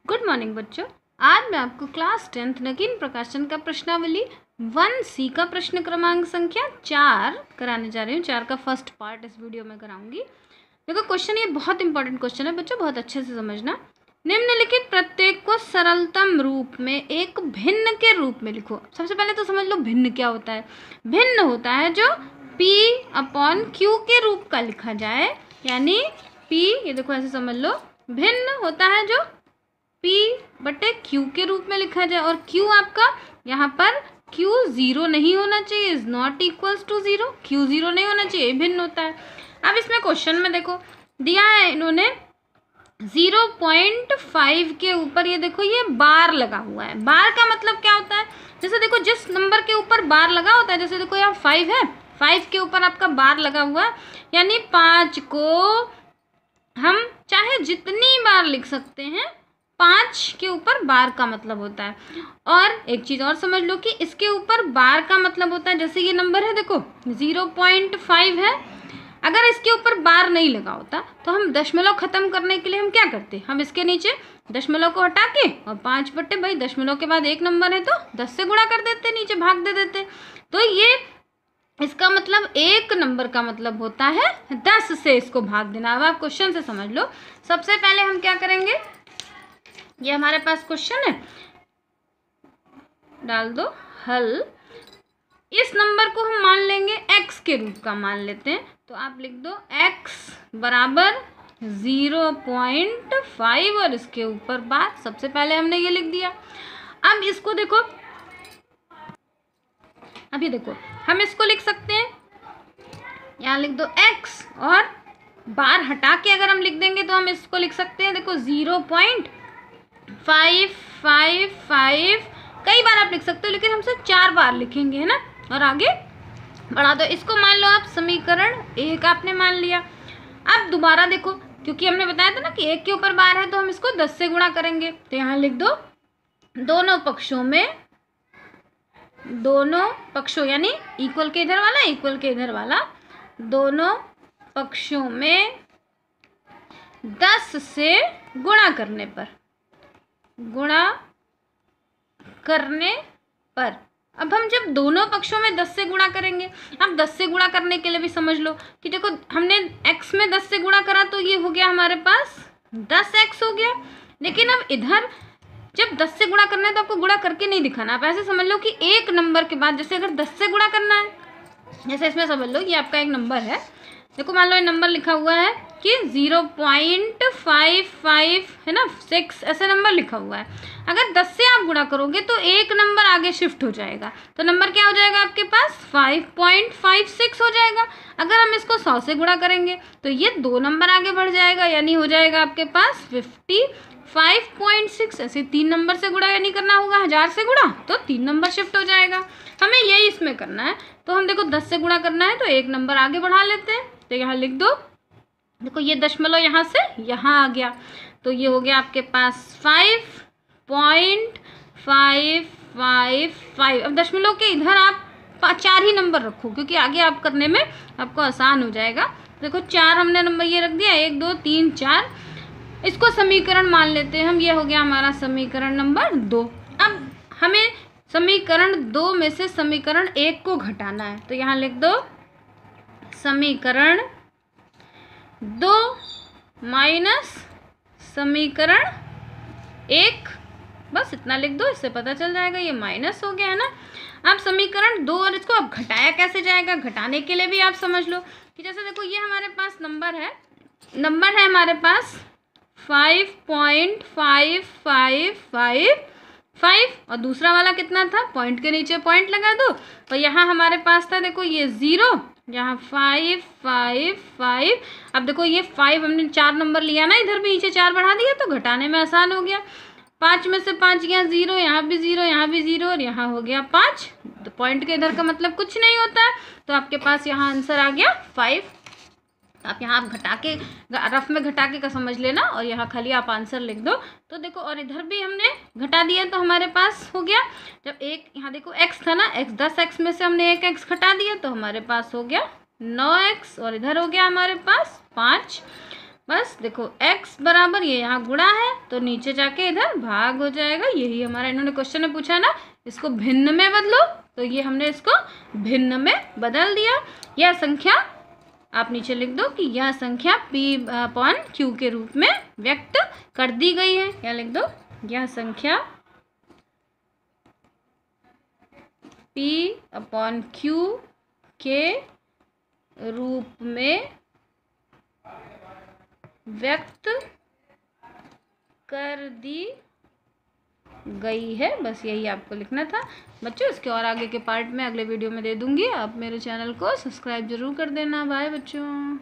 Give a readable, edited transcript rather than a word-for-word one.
Good morning बच्चों। आज मैं आपको क्लास 10th नवीन प्रकाशन का प्रश्नावली 1C का प्रश्न क्रमांक संख्या 4 कराने जा रही हूँ। 4 का फर्स्ट पार्ट इस वीडियो में कराऊंगी। देखो क्वेश्चन ये बहुत इंपॉर्टेंट क्वेश्चन है बच्चों, बहुत अच्छे से समझना। निम्नलिखित प्रत्येक को सरलतम रूप में एक भिन्न के रूप में लिखो। सबसे पहले तो समझ लो भिन्न क्या होता है। भिन्न होता है जो P/Q के रूप का लिखा जाए, यानी P, ये देखो ऐसे समझ लो, भिन्न होता है जो P/Q के रूप में लिखा जाए। और Q आपका यहाँ पर Q 0 नहीं होना चाहिए, is not equals to 0। Q 0 नहीं होना चाहिए, भिन्न होता है। अब इसमें क्वेश्चन में देखो दिया है इन्होंने 0.5 के ऊपर, ये देखो ये बार लगा हुआ है। बार का मतलब क्या होता है, जैसे देखो जिस नंबर के ऊपर बार लगा होता है, जैसे देखो यहाँ 5 है, 5 के ऊपर आपका बार लगा हुआ है, यानी 5 को हम चाहे जितनी बार लिख सकते हैं। 5 के ऊपर बार का मतलब होता है। और एक चीज़ और समझ लो कि इसके ऊपर बार का मतलब होता है, जैसे ये नंबर है देखो 0.5 है, अगर इसके ऊपर बार नहीं लगा होता तो हम दशमलव खत्म करने के लिए हम क्या करते, हम इसके नीचे दशमलव को हटा के और 5 बट्टे भाई दशमलव के बाद एक नंबर है तो 10 से गुणा कर देते, नीचे भाग दे देते। तो ये इसका मतलब एक नंबर का मतलब होता है 10 से इसको भाग देना। अब आप क्वेश्चन से समझ लो। सबसे पहले हम क्या करेंगे, ये हमारे पास क्वेश्चन है, डाल दो हल। इस नंबर को हम मान लेंगे x के रूप का मान लेते हैं, तो आप लिख दो x बराबर 0.5 और इसके ऊपर बार। सबसे पहले हमने ये लिख दिया। अब इसको देखो, अब ये देखो हम इसको लिख सकते हैं, यहाँ लिख दो x और बार हटा के अगर हम लिख देंगे तो हम इसको लिख सकते हैं, देखो 0.555। कई बार आप लिख सकते हो, लेकिन हम सिर्फ 4 बार लिखेंगे, है ना। और आगे बढ़ा दो। इसको मान लो आप समीकरण 1 आपने मान लिया। अब दोबारा देखो, क्योंकि हमने बताया था ना कि 1 के ऊपर बार है तो हम इसको 10 से गुणा करेंगे, तो यहाँ लिख दो दोनों पक्षों यानी इक्वल के इधर वाला, इक्वल के इधर वाला, दोनों पक्षों में 10 से गुणा करने पर अब हम जब दोनों पक्षों में 10 से गुणा करेंगे, अब 10 से गुणा करने के लिए भी समझ लो कि देखो हमने x में 10 से गुणा करा तो ये हो गया हमारे पास 10x हो गया। लेकिन अब इधर जब 10 से गुणा करना है तो आपको गुणा करके नहीं दिखाना, आप ऐसे समझ लो कि एक नंबर के बाद, जैसे अगर 10 से गुणा करना है, जैसे इसमें समझ लो ये आपका एक नंबर है, देखो मान लो ये नंबर लिखा हुआ है कि 0.55 है ना, 6 ऐसे नंबर लिखा हुआ है। अगर 10 से आप गुणा करोगे तो एक नंबर आगे शिफ्ट हो जाएगा, तो नंबर क्या हो जाएगा आपके पास 5.56 हो जाएगा। अगर हम इसको 100 से गुणा करेंगे तो ये 2 नंबर आगे बढ़ जाएगा, यानी हो जाएगा आपके पास 55.6। ऐसे 3 नंबर से गुणा यानी करना होगा 1000 से गुणा, तो 3 नंबर शिफ्ट हो जाएगा। हमें यही इसमें करना है, तो हम देखो 10 से गुणा करना है तो एक नंबर आगे बढ़ा लेते हैं, तो यहाँ लिख दो, देखो ये दशमलव यहाँ से यहाँ आ गया, तो ये हो गया आपके पास 5.555। अब दशमलव के इधर आप 4 ही नंबर रखो, क्योंकि आगे आप करने में आपको आसान हो जाएगा। देखो 4 हमने नंबर ये रख दिया, 1 2 3 4। इसको समीकरण मान लेते हैं हम, ये हो गया हमारा समीकरण नंबर 2। अब हमें समीकरण 2 में से समीकरण 1 को घटाना है, तो यहाँ लिख दो समीकरण 2 माइनस समीकरण 1, बस इतना लिख दो, इससे पता चल जाएगा ये माइनस हो गया, है ना। अब समीकरण 2 और इसको अब घटाया कैसे जाएगा, घटाने के लिए भी आप समझ लो कि जैसे देखो ये हमारे पास नंबर है हमारे पास 5.5555 और दूसरा वाला कितना था, पॉइंट के नीचे पॉइंट लगा दो, तो यहाँ हमारे पास था देखो ये 0, यहाँ 555। अब देखो ये 5 हमने 4 नंबर लिया ना, इधर भी नीचे 4 बढ़ा दिया तो घटाने में आसान हो गया। 5 में से 5 गया 0, यहाँ भी 0, यहाँ भी 0 और यहाँ हो गया 5। तो पॉइंट के इधर का मतलब कुछ नहीं होता है, तो आपके पास यहाँ आंसर आ गया 5। आप यहाँ घटा के रफ में घटा के का समझ लेना और यहाँ खाली आप आंसर लिख दो। तो देखो और इधर भी हमने घटा दिया तो हमारे पास हो गया, जब एक यहाँ देखो x था ना, x 10x में से हमने एक x घटा दिया तो हमारे पास हो गया 9x और इधर हो गया हमारे पास 5। बस देखो x बराबर ये यहाँ गुणा है तो नीचे जाके इधर भाग हो जाएगा। यही हमारा इन्होंने क्वेश्चन में पूछा ना, इसको भिन्न में बदलो, तो ये हमने इसको भिन्न में बदल दिया। यह संख्या आप नीचे लिख दो कि यह संख्या p/q के रूप में व्यक्त कर दी गई है। क्या लिख दो, यह संख्या p/q के रूप में व्यक्त कर दी गई है। बस यही आपको लिखना था बच्चों। इसके और आगे के पार्ट में अगले वीडियो में दे दूंगी। आप मेरे चैनल को सब्सक्राइब जरूर कर देना। बाय बच्चों।